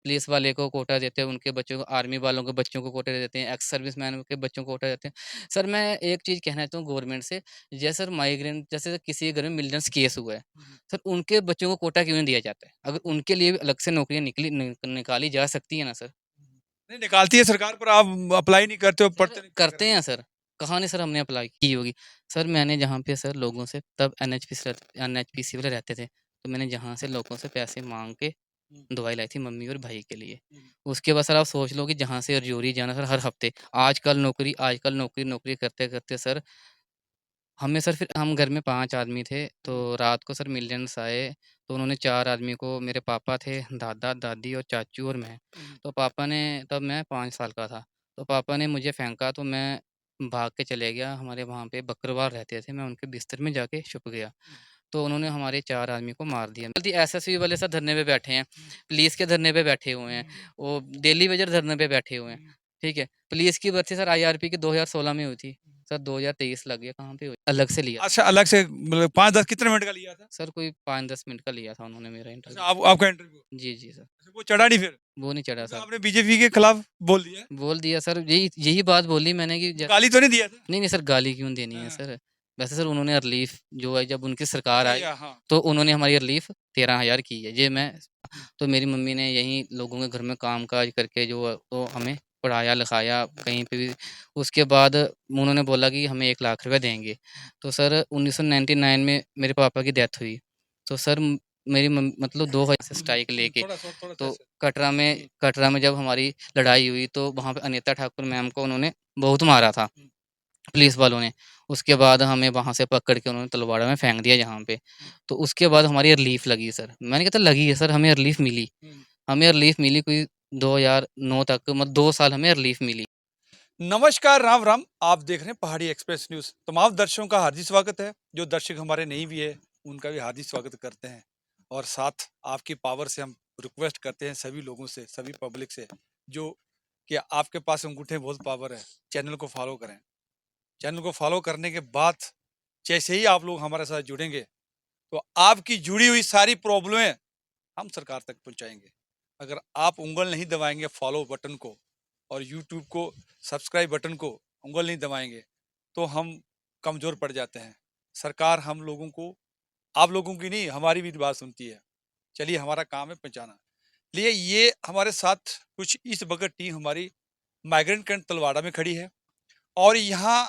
Police वाले को कोटा देते हैं, उनके बच्चों को, आर्मी वालों के बच्चों को कोटा देते हैं, एक्स सर्विसमैन के बच्चों को कोटा देते हैं। सर मैं एक चीज़ कहना चाहता हूँ गवर्नमेंट से, जैसे सर माइग्रेंट जैसे किसी के घर में मिल्टेंस केस हुआ है, सर उनके बच्चों को कोटा क्यों नहीं दिया जाता है? अगर उनके लिए भी अलग से नौकरियाँ निकाली जा सकती है ना सर? नहीं निकालती है सरकार, पर आप अप्लाई नहीं करते हो, सर पढ़ते नहीं करते वगैरह हैं नहीं। सर, कहाँ नहीं सर हमने अप्लाई की होगी। सर मैंने जहाँ पे सर लोगों से तब एनएचपीसी वाले रहते थे, तो मैंने जहाँ से लोगों से पैसे माँग के हम्म, दवाई लाई थी मम्मी और भाई के लिए। हम्म, उसके बाद सर आप सोच लो कि जहाँ से रजौरी जाना सर हर हफ्ते, आजकल नौकरी नौकरी करते-करते सर हमें सर फिर हम घर में 5 आदमी थे, हम्म, तो रात को सर मिलिटेंट्स आए, तो उन्होंने 4 आदमी को, मेरे पापा थे, दादा-दादी और चाचू और मैं। हम्म, तो पापा ने, तब मैं 5 साल का था, तो पापा ने मुझे फेंका तो मैं भाग के चले गया, हमारे वहाँ पे बकरवाल रहते थे, मैं उनके बिस्तर में जाके छुप गया। तो उन्होंने हमारे 4 आदमी को मार दिया। जल्दी एसएसबी वाले सर धरने पे बैठे हैं, पुलिस के धरने पे बैठे हुए हैं, वो डेली वेजर धरने पे बैठे हुए हैं, ठीक है? पुलिस की भर्ती सर आईआरबी की 2016 में हुई थी, सर 2023 लग गया, कहाँ पे हुई? अलग से लिया। अच्छा, अलग से मतलब 5-10 कितने मिनट का लिया था? सर कोई 5-10 मिनट का लिया था उन्होंने मेरा अच्छा, इंटरव्यू। आप आपका इंटरव्यू। जी, जी सर। अच्छा, वो चढ़ा नहीं फिर? वो नहीं चढ़ा क्योंकि सर। आपने बीजेपी के खिलाफ बोल दिया है। बोल दिया सर, यही यही बात बोली मैंने कि गाली तो नहीं दिया था? नहीं, नहीं सर गाली क्यों देनी है हाँ, सर? वैसे सर उन्होंने रिलीफ़ जो है जब उनकी सरकार नहीं आई, हाँ। तो उन्होंने हमारी रिलीफ़ 13,000 की है। ये मैं हम्म, तो मेरी मम्मी ने यहीं लोगों के घर में काम-काज करके जो है तो हमें पढ़ाया-लिखाया कहीं पे भी। उसके बाद उन्होंने बोला कि हमें 1 लाख रुपए देंगे। तो सर 1999 में मेरे पापा की डेथ हुई। तो सर मेरी मतलब 2000 से स्ट्राइक लेके, थोड़ा सा तो ऐसे। कटरा में जब हमारी लड़ाई हुई तो वहाँ पे अनीता ठाकुर मैम को उन्होंने बहुत मारा था। पुलिस वालों ने। उसके बाद हमें वहाँ से पकड़ के उन्होंने तलवाड़ा में फेंक दिया जहाँ पे। तो उसके बाद हमारी रिलीफ़ लगी सर। मैंने कहा था लगी है सर, हमें रिलीफ़ मिली। हमें रिलीफ़ मिली कोई 2009 तक, मतलब 2 साल हमें रिलीफ़ मिली। नमस्कार, राम राम। आप देख रहे हैं पहाड़ी एक्सप्रेस न्यूज। तमाम दर्शकों का हार्दिक स्वागत है। जो दर्शक हमारे नहीं भी है, उनका भी हार्दिक स्वागत करते हैं। और साथ आपकी पावर से हम रिक्वेस्ट करते हैं सभी लोगों से, सभी पब्लिक से, जो कि आपके पास अंगूठे बहुत पावर है, चैनल को फॉलो करें। चैनल को फॉलो करने के बाद जैसे ही आप लोग हमारे साथ जुड़ेंगे, तो आपकी जुड़ी हुई सारी प्रॉब्लमें हम सरकार तक पहुंचाएंगे। अगर आप उंगल नहीं दबाएंगे फॉलो बटन को और यूट्यूब को सब्सक्राइब बटन को उंगल नहीं दबाएंगे, तो हम कमजोर पड़ जाते हैं। सरकार हम लोगों को, आप लोगों की नहीं, हमारी भी बात सुनती है। चलिए, हमारा काम है पहुंचाना। लिए ये हमारे साथ कुछ इस वक्त टीम हमारी माइग्रेंट कैंप तलवाड़ा में खड़ी है, और यहाँ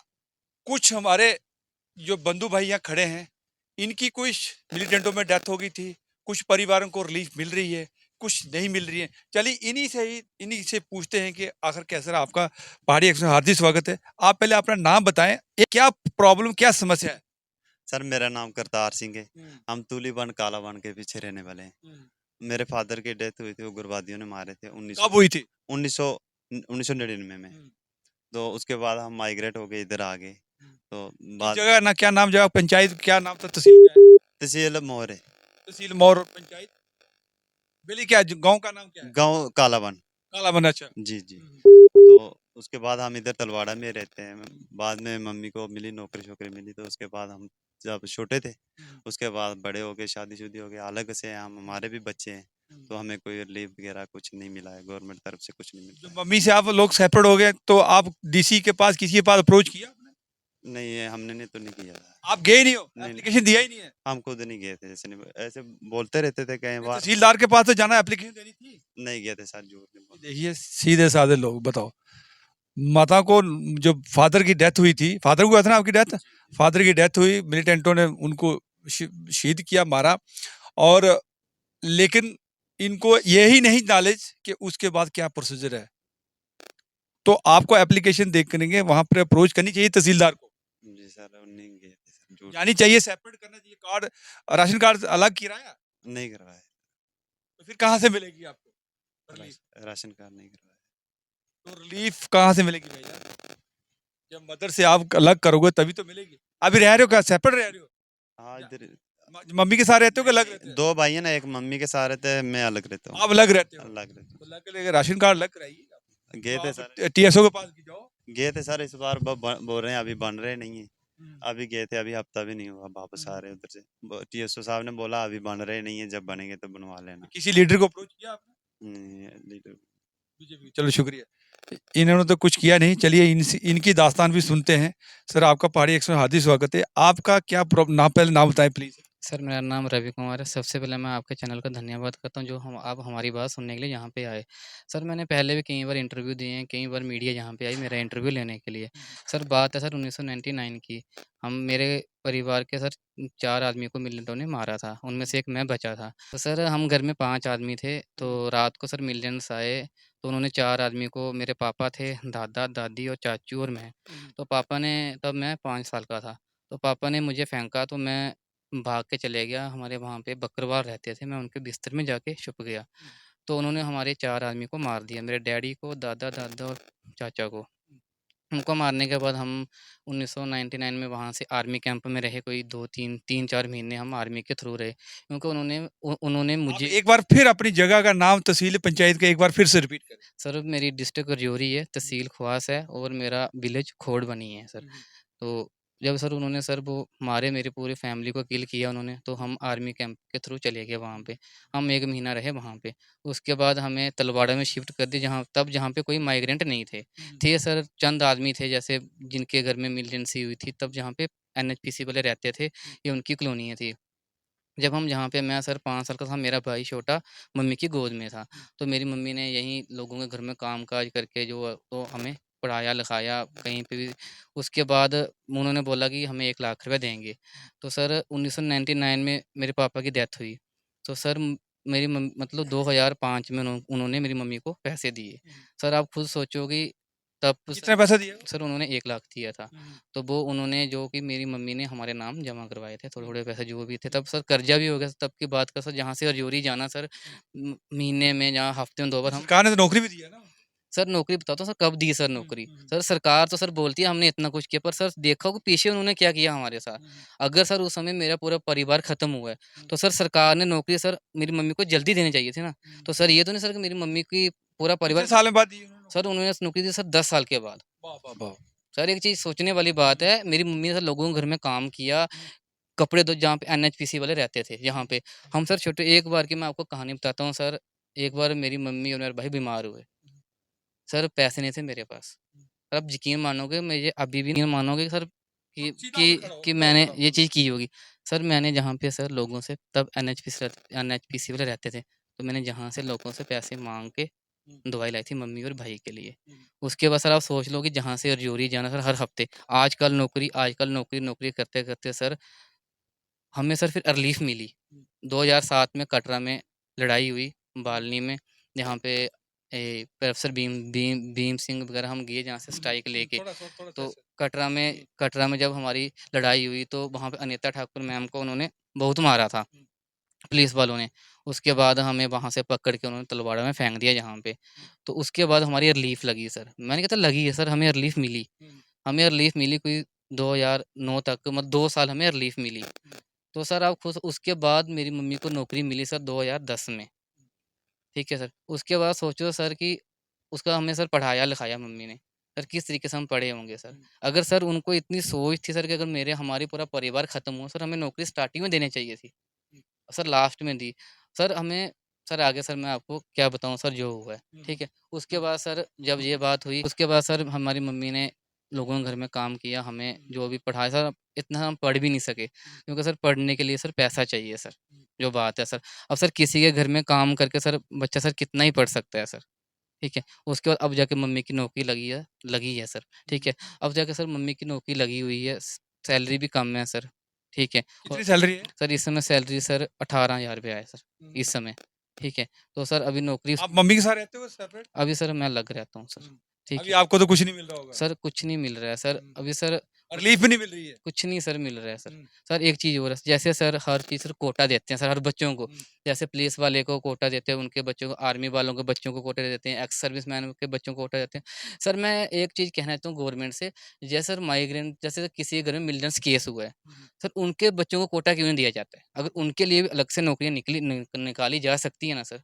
कुछ हमारे जो बंधु भाई यहाँ खड़े हैं, इनकी कुछ मिलिटेंटों में डेथ हो गई थी, कुछ परिवारों को रिलीफ मिल रही है, कुछ नहीं मिल रही है। चलिए इन्हीं से पूछते हैं कि आखिर कैसा रहा आपका पहाड़ी एक्सप्रेस में। हार्दिक स्वागत है। आप पहले अपना नाम बताएं, ये क्या प्रॉब्लम, क्या समस्या है? सर मेरा नाम करतार सिंह है। हम्म, हम तूलीबन कालाबन के पीछे रहने वाले हैं। हम्म। मेरे फादर की डेथ हुई थी, उग्रवादियों ने मारे थे कब हुई थी? 1900 1999 में। हम्म, तो उसके बाद हम माइग्रेट हो गए, इधर आ गए। हम्म। तो किस बाद जगह ना, क्या नाम, जगह पंचायत क्या नाम था, तहसील क्या है? तहसील मोहरे, तहसील मौर और पंचायत बेली, क्या गांव का नाम क्या है? गांव कालाबन। काला बना, अच्छा। जी जी। हम्म, तो उसके बाद हम इधर तलवाड़ा में रहते हैं। हम्म, बाद में मम्मी को मिली, नौकरी शोकरी मिली, तो उसके बाद हम जब छोटे थे, हम्म, उसके बाद बड़े हो गए, शादी हो गई, अलग से हैं हम, हमारे भी बच्चे हैं। हम्म। तो हमें कोई रिलीफ वगैरह कुछ नहीं मिला है, गवर्नमेंट तरफ से कुछ नहीं जो मिलता है। मम्मी से आप लोग सेपरेट हो गए, तो आप डीसी के पास, किसी के पास अप्रोच किया आपने? नहीं, ये हमने नहीं तो नहीं किया था। आप गए नहीं हो, नहीं नहीं, एप्लीकेशन दिया ही नहीं है? हम खुद नहीं गए थे, जैसे नहीं, ऐसे बोलते रहते थे कई नहीं, बार। तहसीलदार के पास तो जाना, एप्लीकेशन देनी थी। नहीं गए थे सर, झूठ नहीं बोल। देखिए, सीधे साधे लोग, बताओ। माता को, जो फादर की डेथ हुई थी, फादर को हुआ था ना आपकी डेथ? जी जी। फादर की डेथ हुई, मिलिटेंटों ने उनको शहीद किया, मारा। और लेकिन इनको यही नहीं नॉलेज कि उसके बाद क्या प्रोसीजर है। तो आपको एप्लीकेशन देख करेंगे, वहां पर अप्रोच करनी चाहिए तहसीलदार को, जी सर, और नहीं गए थे सर, झूठ जानी चाहिए, सेपरेट करना चाहिए कार्ड। राशन कार्ड अलग किराया, नहीं करवाया। तो फिर कहाँ से मिलेगी आपको रिलीफ? राशन कार्ड नहीं करवाया। तो रिलीफ कहाँ से मिलेगी भैया? जब मदर से आप अलग करोगे तभी तो मिलेगी। अभी रह रहे हो क्या, सेपरेट रह रहे हो? हाँ या इधर। मम्मी के साथ रहते हो कि नहीं अलग नहीं, रहते हैं? दो भाई है ना, एक मम्मी के साथ रहते हैं, मैं अलग रहता हूँ। आप अलग रहते हो, अलग रहता तो अलग लेके राशन कार्ड अलग कराइए। गए तो थे आप सर। टीएसओ के पास की जाओ। गए थे सर, इस बार बोल रहे हैं अभी बन रहे नहीं है। हम्म, अभी गए थे, अभी हफ्ता भी नहीं हुआ, वापस आ हम्म। रहे हैं उधर से। टीएसओ साहब ने बोला अभी बन रहे नहीं है, जब बनेंगे तो बनवा लेना। किसी लीडर को अप्रोच किया आपने? लीडर। बीजेपी, चलो शुक्रिया। इन्होंने तो कुछ किया नहीं, चलिए इनकी दास्तान भी सुनते हैं। सर आपका पहाड़ी एक्सप्रेस में हार्दिक स्वागत है। आपका क्या नाम, पहले नाम बताएं प्लीज। सर मेरा नाम रवि कुमार है। सबसे पहले मैं आपके चैनल का धन्यवाद करता हूँ जो हम आप हमारी बात सुनने के लिए यहाँ पे आए। सर मैंने पहले भी कई बार इंटरव्यू दिए हैं, कई बार मीडिया यहाँ पे आई मेरा इंटरव्यू लेने के लिए। सर बात है सर 1999 की। हम मेरे परिवार के सर 4 आदमी को मिलिटेंटों ने मारा था, उनमें से एक मैं बचा था। तो सर हम घर में 5 आदमी थे, तो रात को सर मिलिटेंट्स आए, तो उन्होंने 4 आदमी को, मेरे पापा थे, दादा-दादी और चाचू और मैं। तो पापा ने, तब मैं 5 साल का था, तो पापा ने मुझे फेंका तो मैं भाग के चले गया। हमारे वहाँ पे बकरवाल रहते थे, मैं उनके बिस्तर में जाके छुप गया। तो उन्होंने हमारे 4 आदमी को मार दिया, मेरे डैडी को, दादा-दादा और चाचा को। उनको मारने के बाद हम 1999 में वहाँ से आर्मी कैंप में रहे, कोई 2-3 3-4 महीने हम आर्मी के थ्रू रहे। क्योंकि उन्होंने आप मुझे, एक बार फिर अपनी जगह का नाम, तहसील, पंचायत का एक बार फिर से रिपीट करें। सर मेरी डिस्ट्रिक्ट राजौरी है, तहसील ख्वास है और मेरा विलेज खोड़ बनी है सर। तो जब सर उन्होंने सर वो मारे, मेरी पूरी फैमिली को किल किया उन्होंने, तो हम आर्मी कैंप के थ्रू चले गए वहाँ पे। हम 1 महीना रहे वहाँ पे। उसके बाद हमें तलवाड़ा में शिफ्ट कर दिया, जहाँ पे कोई माइग्रेंट नहीं थे। थे सर चंद आदमी थे, जैसे जिनके घर में मिलिटेंसी हुई थी, तब जहाँ पे एनएचपीसी वाले रहते थे, ये उनकी कॉलोनियाँ थी। जब हम जहाँ पे, मैं सर 5 साल का था, मेरा भाई छोटा मम्मी की गोद में था। तो मेरी मम्मी ने यहीं लोगों के घर में काम-काज करके जो तो हमें पढ़ाया-लिखाया कहीं पे भी। उसके बाद उन्होंने बोला कि हमें 1 लाख रुपए देंगे। तो सर 1999 में मेरे पापा की डेथ हुई। तो सर मेरी मतलब 2005 में उन्होंने मेरी मम्मी को पैसे दिए। सर आप खुद सोचो कि तब कितने पैसा दिया? सर उन्होंने 1 लाख दिया था। तो वो उन्होंने, जो कि मेरी मम्मी ने हमारे नाम जमा करवाए थे, थोड़े-थोड़े पैसे जो भी थे। तब सर कर्जा भी हो गया, तब की बात का सर, जहाँ से रजौरी जाना सर महीने में, जहाँ हफ्ते में 2 बार हम। सरकार ने तो नौकरी भी दी है ना। सर नौकरी बताता हूँ सर, कब दी सर नौकरी? सर सरकार तो सर बोलती है हमने इतना कुछ किया, पर सर देखा होगा पीछे उन्होंने क्या किया हमारे साथ। अगर सर उस समय मेरा पूरा परिवार खत्म हुआ है, तो सर सरकार ने नौकरी सर मेरी मम्मी को जल्दी देनी चाहिए थी ना। तो सर ये तो नहीं सर कि मेरी मम्मी की पूरा कितने परिवार। साल में बाद दी उन्होंने सर नौकरी? उन्होंने नौकरी दी सर 10 साल के बाद। वाह वाह वाह। सर एक चीज़ सोचने वाली बात है, मेरी मम्मी ने सर लोगों के घर में काम किया, कपड़े धो, जहाँ पे एनएचपीसी वाले रहते थे, यहाँ पे। हम सर छोटे, एक बार की मैं आपको कहानी बताता हूँ सर। एक बार मेरी मम्मी और मेरा भाई बीमार हुए। सर पैसे नहीं थे मेरे पास। और आप यकीन मानोगे, मुझे अभी भी नहीं मानोगे सर सीधा होकर खड़ा हो, कि सीधा होकर मैंने खड़ा हो। ये चीज़ की होगी। सर मैंने जहाँ पे सर लोगों से, तब एनएचपीसी वाले रहते थे, तो मैंने जहाँ से लोगों से पैसे माँग के दवाई लाई थी मम्मी और भाई के लिए। उसके बाद सर आप सोच लो कि जहाँ से रजौरी जाना सर हर हफ्ते, आजकल नौकरी, नौकरी करते-करते सर हमें सर फिर रिलीफ़ मिली। 2007 में कटरा में लड़ाई हुई, बालनी में, जहाँ पे प्रोफ़ेसर भीम सिंह वगैरह हम गए जहाँ से स्ट्राइक लेके। थोड़ा तो ऐसे। कटरा में जब हमारी लड़ाई हुई, तो वहाँ पे अनीता ठाकुर मैम को उन्होंने बहुत मारा था, पुलिस वालों ने। उसके बाद हमें वहाँ से पकड़ के उन्होंने तलवाड़ा में फेंक दिया जहाँ पे। तो उसके बाद हमारी रिलीफ़ लगी सर। मैंने कहा था लगी है सर, हमें रिलीफ़ मिली। हमें रिलीफ़ मिली कोई 2009 तक, मतलब 2 साल हमें रिलीफ़ मिली। तो सर आप खुद, उसके बाद मेरी मम्मी को नौकरी मिली सर 2010 में, ठीक है सर। उसके बाद सोचो सर कि उसका हमें सर पढ़ाया-लिखाया मम्मी ने। सर किस तरीके से हम पढ़े होंगे सर। अगर सर उनको इतनी सोच थी सर कि अगर हमारी पूरा परिवार ख़त्म हुआ, सर हमें नौकरी स्टार्टिंग में देनी चाहिए थी। सर लास्ट में दी। सर हमें, सर आगे सर मैं आपको क्या बताऊँ सर जो हुआ है, ठीक है। उसके बाद सर जब ये बात हुई, उसके बाद सर हमारी मम्मी ने लोगों के घर में काम किया, हमें जो भी पढ़ाया सर, इतना हम पढ़ भी नहीं सके, क्योंकि सर पढ़ने के लिए सर पैसा चाहिए सर, जो बात है सर। अब सर किसी के घर में काम करके सर बच्चा सर कितना ही पढ़ सकता है सर, ठीक है। उसके बाद अब जाके मम्मी की नौकरी लगी है सर, ठीक है। अब जाके सर मम्मी की नौकरी लगी हुई है, सैलरी भी कम है सर, ठीक है। और कितनी सैलरी है? सर इस समय सैलरी सर 18,000 रुपया है सर, इस समय, ठीक है। तो सर अभी नौकरी, आप मम्मी के साथ रहते हो सेपरेट? अभी सर मैं अलग रहता हूँ सर, ठीक अभी है। आपको तो कुछ नहीं मिल रहा होगा। सर कुछ नहीं मिल रहा है सर, अभी सर रिलीफ भी नहीं मिल रही है। कुछ नहीं सर मिल रहा है सर। सर एक चीज़ और है, जैसे सर हर चीज़ सर कोटा देते हैं सर हर बच्चों को। जैसे पुलिस वाले को कोटा देते हैं, उनके बच्चों को, आर्मी वालों के बच्चों को कोटा देते हैं, एक्स सर्विसमैन के बच्चों को कोटा देते हैं। सर मैं एक चीज़ कहना चाहता हूँ गवर्नमेंट से, जैसे सर माइग्रेंट, जैसे किसी के घर में मिल्टेंस केस हुआ है, सर उनके बच्चों को कोटा क्यों नहीं दिया जाता है? अगर उनके लिए भी अलग से नौकरियाँ निकाली जा सकती है ना सर।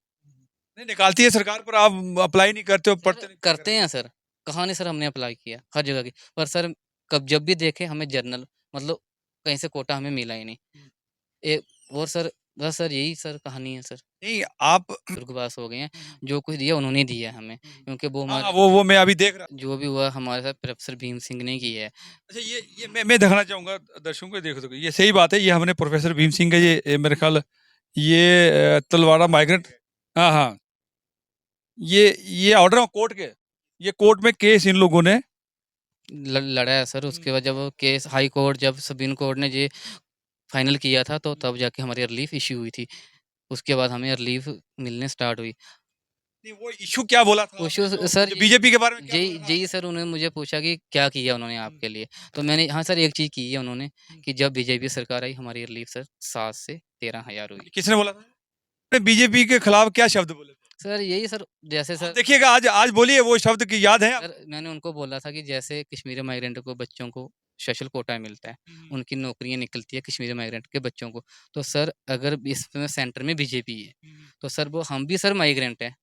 नहीं निकालती है सरकार, पर आप अप्लाई नहीं करते हो, सर पढ़ते नहीं करते वगैरह। हैं सर, कहाँ नहीं सर हमने अप्लाई किया, हर जगह की। पर सर कब जब भी देखे हमें जनरल, मतलब कहीं से कोटा हमें मिला ही नहीं। ए और सर बस सर यही सर कहानी है सर। नहीं आप स्वर्गवास हो गए हैं, जो कुछ दिया उन्होंने दिया है हमें, क्योंकि वो हाँ, हमारे वो मैं अभी देख रहा जो भी हुआ हमारे साथ प्रोफ़ेसर भीम सिंह ने किया है। अच्छा ये मैं दिखाना चाहूँगा दर्शकों को देखो ये सही बात है ये हमने प्रोफेसर भीम सिंह का ये मेरे ख्याल ये तलवाड़ा माइग्रेंट हाँ, हाँ। ये ऑर्डर ऑफ कोर्ट के ये कोर्ट में केस इन लोगों ने लड़ा है सर, उसके बाद जब वो केस हाई कोर्ट जब सुप्रीम कोर्ट ने ये फाइनल किया था, तो तब जाके हमारी रिलीफ़ इश्यू हुई थी। उसके बाद हमें रिलीफ़ मिलने स्टार्ट हुई। नहीं वो इश्यू क्या बोला था इश्यू आपने सर जो बीजेपी के बारे में क्या बोला था यही आपने? सर उन्होंने मुझे पूछा कि क्या किया उन्होंने आपके लिए? तो मैंने हाँ सर, एक चीज़ की है उन्होंने कि जब बीजेपी सरकार आई हमारी रिलीफ़ सर 7 से 13,000 हुई। किसने बोला था आपने बीजेपी के खिलाफ क्या शब्द बोले थे सर यही सर, जैसे आप सर देखिएगा आज आज बोलिए वो शब्द की याद है सर आपको मैंने उनको बोला था कि जैसे कश्मीरी माइग्रेंट को बच्चों को स्पेशल कोटा मिलता है, उनकी नौकरियाँ निकलती है कश्मीरी माइग्रेंट के बच्चों को। तो सर अगर इसमें सेंटर में बीजेपी है, तो सर वो हम भी सर माइग्रेंट हैं,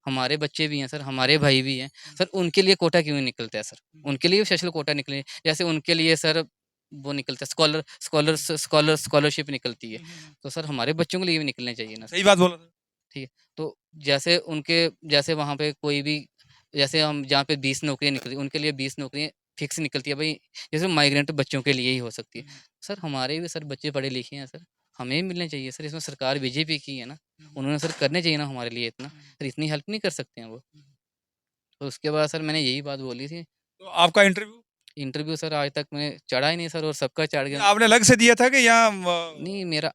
हमारे बच्चे भी हैं सर, हमारे भाई भी हैं। सर उनके लिए कोटा क्यों नहीं निकलता है सर? उनके लिए स्पेशल कोटा निकले, जैसे उनके लिए सर वो निकलता है स्कॉलरशिप निकलती है। तो सर हमारे बच्चों के लिए भी निकलने चाहिए ना सर। सही बात बोला था ठीक है, तो जैसे उनके जैसे वहाँ पे कोई भी जैसे हम जहाँ पे 20 नौकरियाँ निकली, उनके लिए 20 नौकरियाँ फिक्स निकलती है भई, जैसे माइग्रेंट बच्चों के लिए ही हो सकती है। सर हमारे भी सर बच्चे पढ़े लिखे हैं सर, हमें भी मिलने चाहिए सर, इसमें सरकार बीजेपी की है ना, उन्होंने सर करने चाहिए ना हमारे लिए इतना, सर इतनी हेल्प नहीं कर सकते हैं वो। तो उसके बाद सर मैंने यही बात बोली थी, तो आपका इंटरव्यू इंटरव्यू सर आज तक मैंने चढ़ा ही नहीं सर, और सबका चढ़ गया। आपने अलग से दिया था कि यहाँ नहीं मेरा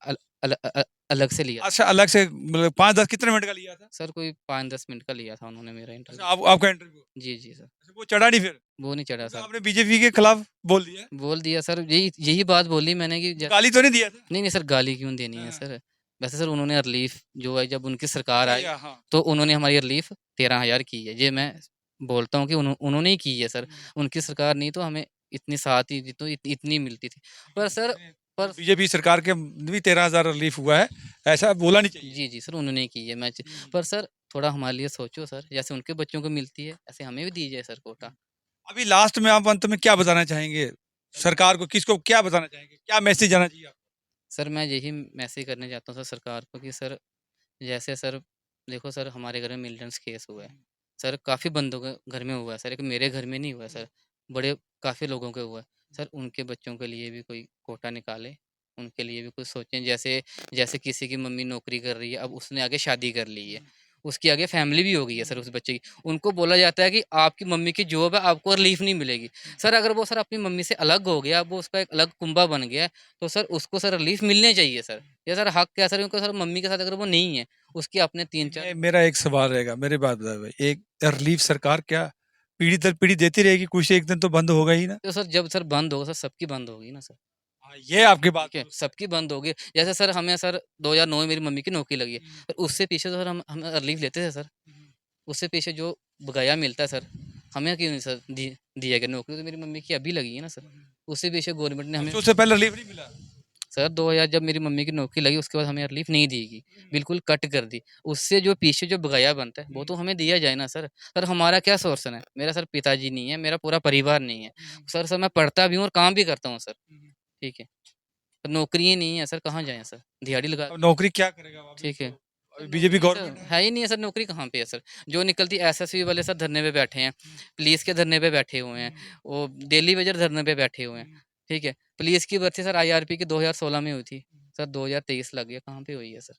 अलग से लिया। अच्छा अलग से मतलब 5-10 कितने मिनट का लिया था सर कोई 5-10 मिनट का लिया था उन्होंने मेरा अच्छा इंटरव्यू। आपका इंटरव्यू जी, जी सर। अच्छा, वो चढ़ा नहीं फिर वो नहीं चढ़ा क्योंकि सर। आपने बीजेपी के खिलाफ बोल दिया बोल दिया सर, यही यही बात बोली मैंने कि गाली तो नहीं दिया था नहीं, नहीं सर, गाली क्यों देनी है हाँ, सर? वैसे सर उन्होंने रिलीफ़ जो है जब उनकी सरकार नहीं आई, हाँ तो उन्होंने हमारी रिलीफ़ 13,000 की है। ये मैं बोलता हूँ कि उन्होंने ही की है सर। उनकी सरकार नहीं तो हमें इतनी 7 ही तो इतनी मिलती थी। पर सर पर बीजेपी सरकार के भी 13,000 रिलीफ हुआ है ऐसा बोला नहीं चाहिए जी, जी सर, उन्होंने ही की है पर सर थोड़ा हमारे लिए सोचो सर, जैसे उनके बच्चों को मिलती है, ऐसे हमें भी दीजिए सर कोटा। अभी लास्ट में आप अंत में क्या बताना चाहेंगे सरकार को किसको क्या बताना चाहेंगे क्या मैसेज जाना चाहिए आपको सर मैं यही मैसेज करने चाहता हूँ सर सरकार को कि सर जैसे सर देखो सर हमारे घर में मिल्टन्स केस हुआ है। सर काफ़ी बंदों के घर में हुआ है सर, एक मेरे घर में नहीं हुआ है सर, बड़े काफ़ी लोगों के हुआ है। सर उनके बच्चों के लिए भी कोई कोटा निकाले, उनके लिए भी कुछ सोचें। जैसे जैसे किसी की मम्मी नौकरी कर रही है, अब उसने आगे शादी कर ली है, उसकी आगे फैमिली भी हो गई है सर उस बच्चे की। उनको बोला जाता है कि आपकी मम्मी की जॉब है, आपको रिलीफ़ नहीं मिलेगी। सर अगर वो सर अपनी मम्मी से अलग हो गया, वो उसका एक अलग कुँबा बन गया है, तो सर उसको सर रिलीफ़ मिलने चाहिए सर। ये सर हक क्या सर, उनको सर मम्मी के साथ अगर वो नहीं है, उसके अपने 3-4 मेरा एक सवाल रहेगा मेरे बात बताओ भाई एक रिलीफ सरकार क्या पीढ़ी दर पीढ़ी देती रहेगी कुछ एक दिन तो बंद होगा ही ना तो सर जब सर बंद होगा सर सबकी बंद होगी ना सर, हाँ, ये आपकी बात ठीक है? दुरुस्त सबकी बंद होगी। जैसे सर हमें सर 2009 में मेरी मम्मी की नौकरी लगी है, पर उससे पीछे तो सर हम रिलीफ़ लेते थे सर। उससे पीछे जो बकाया मिलता है सर, हमें क्यों नहीं सर दिया गया? नौकरी तो मेरी मम्मी की अभी लगी है ना सर। उससे पीछे गवर्नमेंट ने हमें अच्छा उससे पहले रिलीफ नहीं मिला सर 2000 जब मेरी मम्मी की नौकरी लगी उसके बाद हमें रिलीफ़ नहीं दी गई, बिल्कुल कट कर दी। उससे जो पीछे जो बकाया बनता है वो तो हमें दिया जाए ना सर। सर हमारा क्या सोर्स है? मेरा सर पिताजी नहीं है, मेरा पूरा परिवार नहीं है। सर मैं पढ़ता भी हूँ और काम भी करता हूँ सर, ठीक है? पर नौकरियाँ नहीं है सर, कहाँ जाएँ सर? दिहाड़ी लगा अब नौकरी क्या करेगा अभी ठीक है। तो सर अभी बीजेपी नौकरी गवर्नमेंट सर है ही नहीं है सर, नौकरी कहाँ पे है सर? जो निकलती है एसएससी वाले सर धरने पे बैठे हैं, पुलिस के धरने पे बैठे हुए हैं, वो डेली वेजर धरने पे बैठे हुए हैं, ठीक है? पुलिस की भर्ती सर आईआरबी की 2016 में हुई थी, सर 2023 लग गया, कहाँ पे हुई है सर?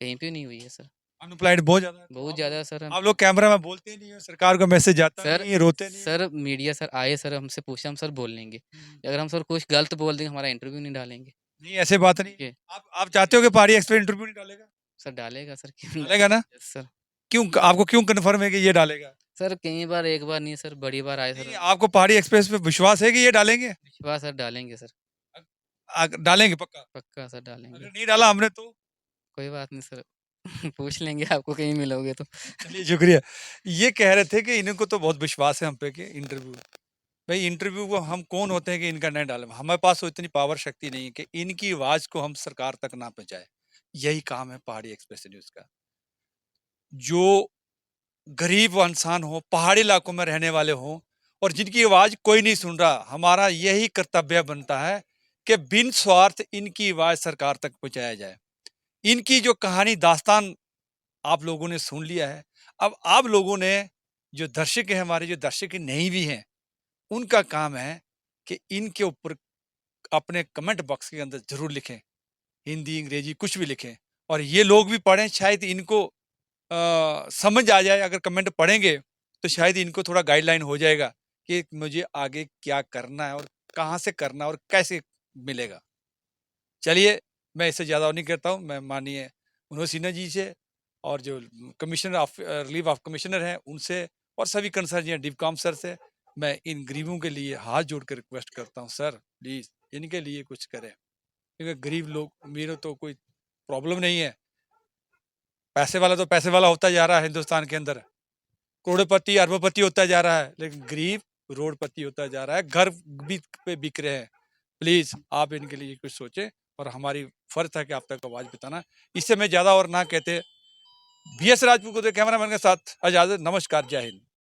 कहीं पे नहीं हुई है सर, अनएम्प्लॉयड बहुत ज्यादा है तो बहुत ज़्यादा सर आप लोग कैमरा में बोलते नहीं हो सरकार का मैसेज जाता सर नहीं है रोते नहीं हो सर मीडिया सर आए सर हमसे पूछे हम सर बोल लेंगे। अगर हम सर कुछ गलत बोल देंगे हमारा इंटरव्यू नहीं डालेंगे, नहीं ऐसे बात नहीं ठीक है? आप चाहते हो कि पहाड़ी एक्सप्रेस इंटरव्यू नहीं डालेगा सर डालेगा सर क्यों नहीं डालेगा ना यस सर। क्यों आपको क्यों कन्फर्म है कि ये डालेगा सर कई बार एक बार नहीं सर बड़ी बार आए नहीं सर, आपको पहाड़ी एक्सप्रेस पे विश्वास है कि ये डालेंगे विश्वास सर डालेंगे सर, डालेंगे पक्का पक्का सर अगर डालेंगे। नहीं डाला हमने तो कोई बात नहीं सर पूछ लेंगे आपको कहीं मिलोगे तो। चलिए शुक्रिया ये कह रहे थे कि इनको तो बहुत विश्वास है हम पे कि इंटरव्यू भाई इंटरव्यू को हम कौन होते हैं कि इनका नहीं डालें हमारे पास तो इतनी पावर शक्ति नहीं है कि इनकी आवाज को हम सरकार तक ना पहुंचाए यही काम है पहाड़ी एक्सप्रेस न्यूज का जो गरीब इंसान हो पहाड़ी इलाकों में रहने वाले हों और जिनकी आवाज कोई नहीं सुन रहा हमारा यही कर्तव्य बनता है कि बिन स्वार्थ इनकी आवाज सरकार तक पहुंचाया जाए इनकी जो कहानी दास्तान आप लोगों ने सुन लिया है। अब आप लोगों ने, जो दर्शक हैं हमारे, जो दर्शक नहीं भी हैं, उनका काम है कि इनके ऊपर अपने कमेंट बॉक्स के अंदर ज़रूर लिखें। हिंदी, अंग्रेजी कुछ भी लिखें और ये लोग भी पढ़ें, शायद इनको समझ आ जाए। अगर कमेंट पढ़ेंगे तो शायद इनको थोड़ा गाइडलाइन हो जाएगा कि मुझे आगे क्या करना है और कहाँ से करना है और कैसे मिलेगा। चलिए, मैं इससे ज़्यादा और नहीं करता हूँ। मैं माननीय मनोज सिन्हा जी से और जो commissioner of relief of commissioner हैं उनसे और सभी कंसर्न हैं डिवकॉम सर से, मैं इन गरीबों के लिए हाथ जोड़ कर रिक्वेस्ट करता हूँ, सर प्लीज़ इनके लिए कुछ करें। क्योंकि गरीब लोग, मेरे तो कोई प्रॉब्लम नहीं है। पैसे वाला तो पैसे वाला होता जा रहा है हिंदुस्तान के अंदर, करोड़पति अरबपति होता जा रहा है, लेकिन गरीब रोडपति होता जा रहा है, घर भी पे बिक रहे हैं। प्लीज आप इनके लिए कुछ सोचें और हमारी फर्ज था कि आप तक आवाज बताना। इससे मैं ज्यादा और ना कहते, बीएस राजपूत को कैमरामैन के साथ इजाजत। नमस्कार, जय हिंद।